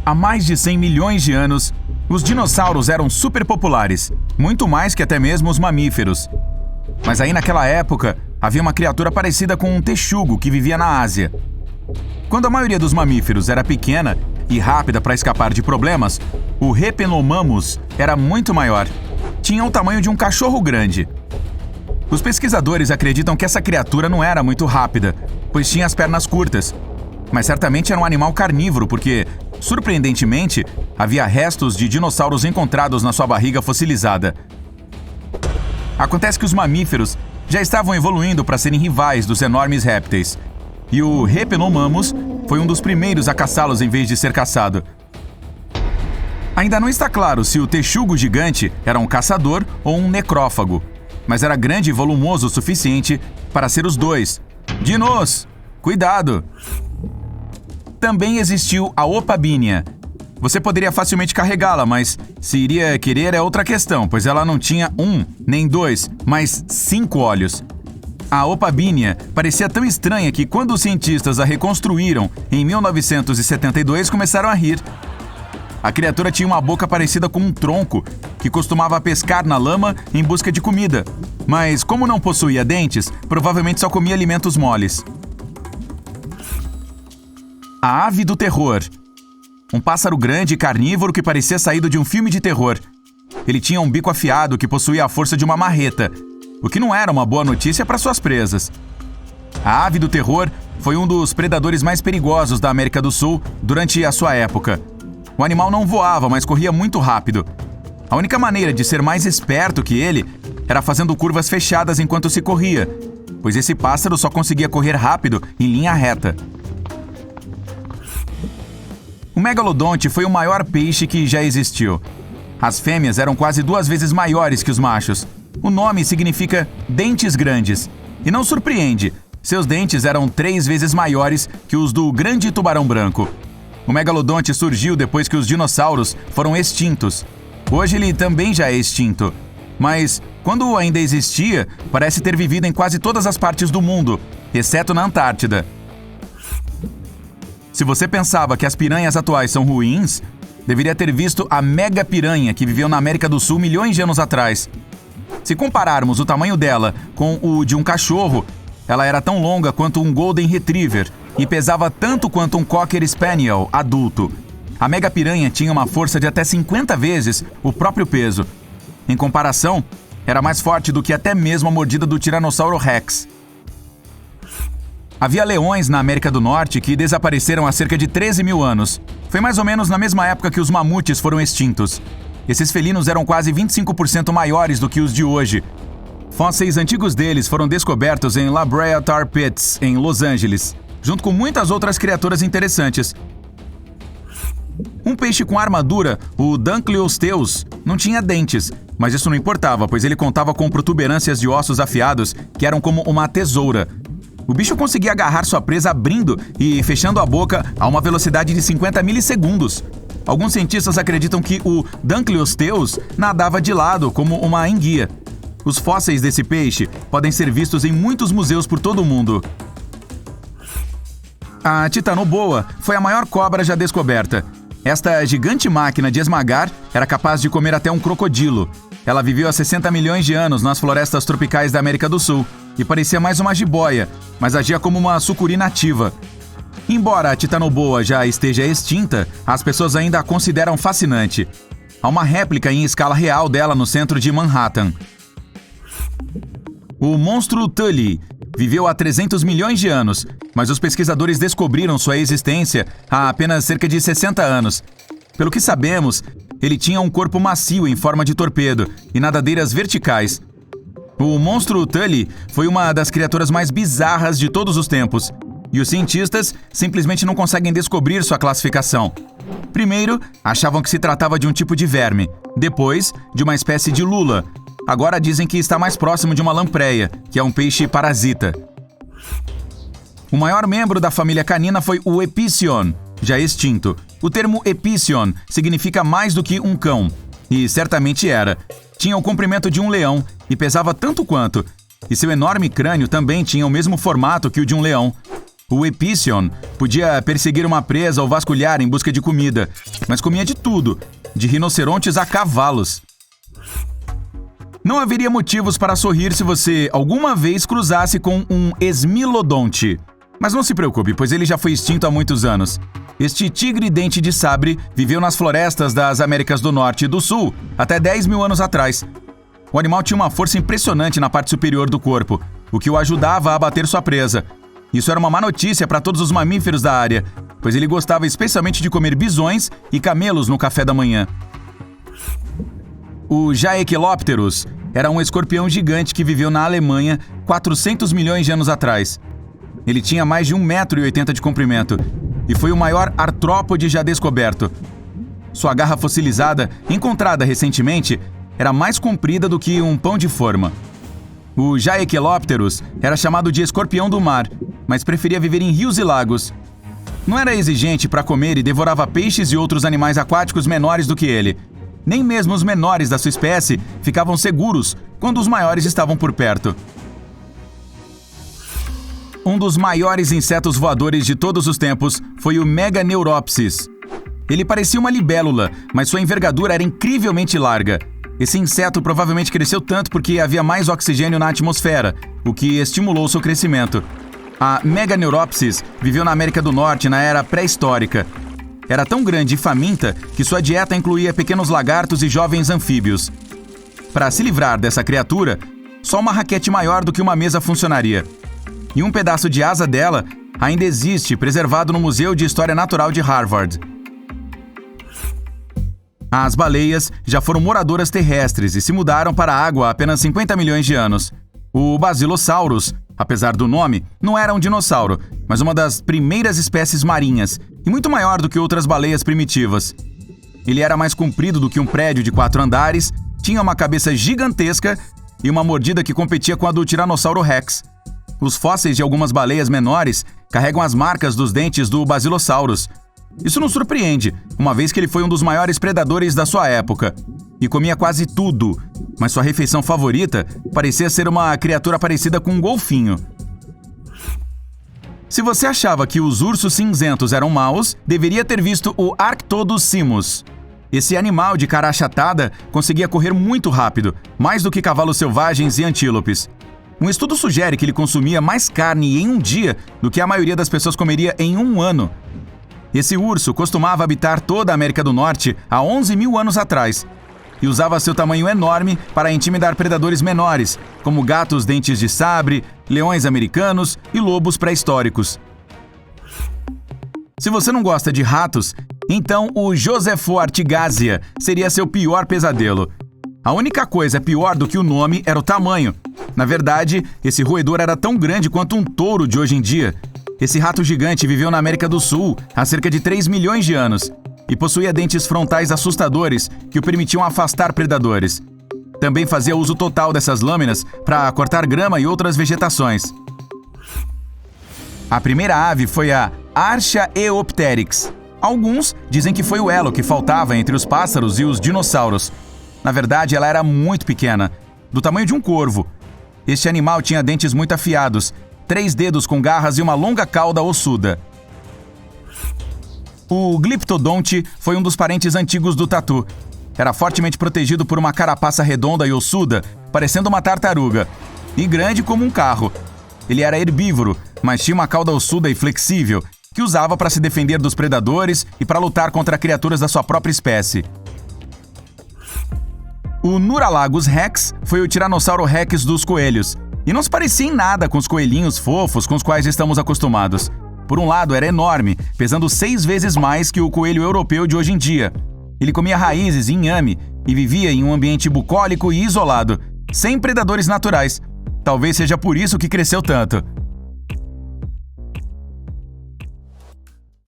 Há mais de 100 milhões de anos, os dinossauros eram super populares, muito mais que até mesmo os mamíferos. Mas aí naquela época, havia uma criatura parecida com um texugo que vivia na Ásia. Quando a maioria dos mamíferos era pequena e rápida para escapar de problemas, o Rhepenomammus era muito maior. Tinha o tamanho de um cachorro grande. Os pesquisadores acreditam que essa criatura não era muito rápida, pois tinha as pernas curtas. Mas certamente era um animal carnívoro, porque, surpreendentemente, havia restos de dinossauros encontrados na sua barriga fossilizada. Acontece que os mamíferos já estavam evoluindo para serem rivais dos enormes répteis. E o Rhepenomammus foi um dos primeiros a caçá-los em vez de ser caçado. Ainda não está claro se o texugo gigante era um caçador ou um necrófago, mas era grande e volumoso o suficiente para ser os dois. Dinos, cuidado! Também existiu a Opabinia. Você poderia facilmente carregá-la, mas se iria querer é outra questão, pois ela não tinha um, nem dois, mas 5 olhos. A Opabinia parecia tão estranha que, quando os cientistas a reconstruíram em 1972, começaram a rir. A criatura tinha uma boca parecida com um tronco, que costumava pescar na lama em busca de comida. Mas, como não possuía dentes, provavelmente só comia alimentos moles. A ave do terror. Um pássaro grande e carnívoro que parecia saído de um filme de terror. Ele tinha um bico afiado que possuía a força de uma marreta, o que não era uma boa notícia para suas presas. A ave do terror foi um dos predadores mais perigosos da América do Sul durante a sua época. O animal não voava, mas corria muito rápido. A única maneira de ser mais esperto que ele era fazendo curvas fechadas enquanto se corria, pois esse pássaro só conseguia correr rápido em linha reta. O megalodonte foi o maior peixe que já existiu. As fêmeas eram quase 2 vezes maiores que os machos. O nome significa dentes grandes. E não surpreende, seus dentes eram 3 vezes maiores que os do grande tubarão branco. O megalodonte surgiu depois que os dinossauros foram extintos. Hoje ele também já é extinto. Mas, quando ainda existia, parece ter vivido em quase todas as partes do mundo, exceto na Antártida. Se você pensava que as piranhas atuais são ruins, deveria ter visto a mega piranha que viveu na América do Sul milhões de anos atrás. Se compararmos o tamanho dela com o de um cachorro, ela era tão longa quanto um Golden Retriever e pesava tanto quanto um Cocker Spaniel adulto. A mega piranha tinha uma força de até 50 vezes o próprio peso. Em comparação, era mais forte do que até mesmo a mordida do Tiranossauro Rex. Havia leões na América do Norte que desapareceram há cerca de 13 mil anos. Foi mais ou menos na mesma época que os mamutes foram extintos. Esses felinos eram quase 25% maiores do que os de hoje. Fósseis antigos deles foram descobertos em La Brea Tar Pits, em Los Angeles, junto com muitas outras criaturas interessantes. Um peixe com armadura, o Dunkleosteus, não tinha dentes, mas isso não importava, pois ele contava com protuberâncias de ossos afiados que eram como uma tesoura. O bicho conseguia agarrar sua presa abrindo e fechando a boca a uma velocidade de 50 milissegundos. Alguns cientistas acreditam que o Dunkleosteus nadava de lado como uma enguia. Os fósseis desse peixe podem ser vistos em muitos museus por todo o mundo. A Titanoboa foi a maior cobra já descoberta. Esta gigante máquina de esmagar era capaz de comer até um crocodilo. Ela viveu há 60 milhões de anos nas florestas tropicais da América do Sul e parecia mais uma jiboia, mas agia como uma sucuri nativa. Embora a Titanoboa já esteja extinta, as pessoas ainda a consideram fascinante. Há uma réplica em escala real dela no centro de Manhattan. O monstro Tully viveu há 300 milhões de anos, mas os pesquisadores descobriram sua existência há apenas cerca de 60 anos. Pelo que sabemos, ele tinha um corpo macio em forma de torpedo e nadadeiras verticais. O monstro Tully foi uma das criaturas mais bizarras de todos os tempos, e os cientistas simplesmente não conseguem descobrir sua classificação. Primeiro, achavam que se tratava de um tipo de verme, depois, de uma espécie de lula. Agora dizem que está mais próximo de uma lampreia, que é um peixe parasita. O maior membro da família canina foi o Epicion, já extinto. O termo Epicion significa mais do que um cão, e certamente era. Tinha o comprimento de um leão e pesava tanto quanto, e seu enorme crânio também tinha o mesmo formato que o de um leão. O Epicyon podia perseguir uma presa ou vasculhar em busca de comida, mas comia de tudo, de rinocerontes a cavalos. Não haveria motivos para sorrir se você alguma vez cruzasse com um esmilodonte. Mas não se preocupe, pois ele já foi extinto há muitos anos. Este tigre dente de sabre viveu nas florestas das Américas do Norte e do Sul até 10 mil anos atrás. O animal tinha uma força impressionante na parte superior do corpo, o que o ajudava a abater sua presa. Isso era uma má notícia para todos os mamíferos da área, pois ele gostava especialmente de comer bisões e camelos no café da manhã. O Jaekelopterus era um escorpião gigante que viveu na Alemanha 400 milhões de anos atrás. Ele tinha mais de 1,80 m de comprimento e foi o maior artrópode já descoberto. Sua garra fossilizada, encontrada recentemente, era mais comprida do que um pão de forma. O Jaekelopterus era chamado de escorpião do mar, mas preferia viver em rios e lagos. Não era exigente para comer e devorava peixes e outros animais aquáticos menores do que ele. Nem mesmo os menores da sua espécie ficavam seguros quando os maiores estavam por perto. Um dos maiores insetos voadores de todos os tempos foi o Meganeuropsis. Ele parecia uma libélula, mas sua envergadura era incrivelmente larga. Esse inseto provavelmente cresceu tanto porque havia mais oxigênio na atmosfera, o que estimulou seu crescimento. A Meganeuropsis viveu na América do Norte na era pré-histórica. Era tão grande e faminta que sua dieta incluía pequenos lagartos e jovens anfíbios. Para se livrar dessa criatura, só uma raquete maior do que uma mesa funcionaria. E um pedaço de asa dela ainda existe, preservado no Museu de História Natural de Harvard. As baleias já foram moradoras terrestres e se mudaram para a água há apenas 50 milhões de anos. O Basilosaurus, apesar do nome, não era um dinossauro, mas uma das primeiras espécies marinhas e muito maior do que outras baleias primitivas. Ele era mais comprido do que um prédio de 4 andares, tinha uma cabeça gigantesca e uma mordida que competia com a do Tiranossauro Rex. Os fósseis de algumas baleias menores carregam as marcas dos dentes do Basilosaurus. Isso não surpreende, uma vez que ele foi um dos maiores predadores da sua época e comia quase tudo, mas sua refeição favorita parecia ser uma criatura parecida com um golfinho. Se você achava que os ursos cinzentos eram maus, deveria ter visto o Arctodus simus. Esse animal de cara achatada conseguia correr muito rápido, mais do que cavalos selvagens e antílopes. Um estudo sugere que ele consumia mais carne em um dia do que a maioria das pessoas comeria em um ano. Esse urso costumava habitar toda a América do Norte há 11 mil anos atrás e usava seu tamanho enorme para intimidar predadores menores, como gatos dentes de sabre, leões americanos e lobos pré-históricos. Se você não gosta de ratos, então o Josephoartigasia seria seu pior pesadelo. A única coisa pior do que o nome era o tamanho. Na verdade, esse roedor era tão grande quanto um touro de hoje em dia. Esse rato gigante viveu na América do Sul há cerca de 3 milhões de anos e possuía dentes frontais assustadores que o permitiam afastar predadores. Também fazia uso total dessas lâminas para cortar grama e outras vegetações. A primeira ave foi a Archaeopteryx. Alguns dizem que foi o elo que faltava entre os pássaros e os dinossauros. Na verdade, ela era muito pequena, do tamanho de um corvo. Este animal tinha dentes muito afiados, 3 dedos com garras e uma longa cauda ossuda. O Glyptodonte foi um dos parentes antigos do tatu. Era fortemente protegido por uma carapaça redonda e ossuda, parecendo uma tartaruga, e grande como um carro. Ele era herbívoro, mas tinha uma cauda ossuda e flexível, que usava para se defender dos predadores e para lutar contra criaturas da sua própria espécie. O Nuralagus rex foi o Tiranossauro Rex dos coelhos, e não se parecia em nada com os coelhinhos fofos com os quais estamos acostumados. Por um lado, era enorme, pesando 6 vezes mais que o coelho europeu de hoje em dia. Ele comia raízes e inhame e vivia em um ambiente bucólico e isolado, sem predadores naturais. Talvez seja por isso que cresceu tanto.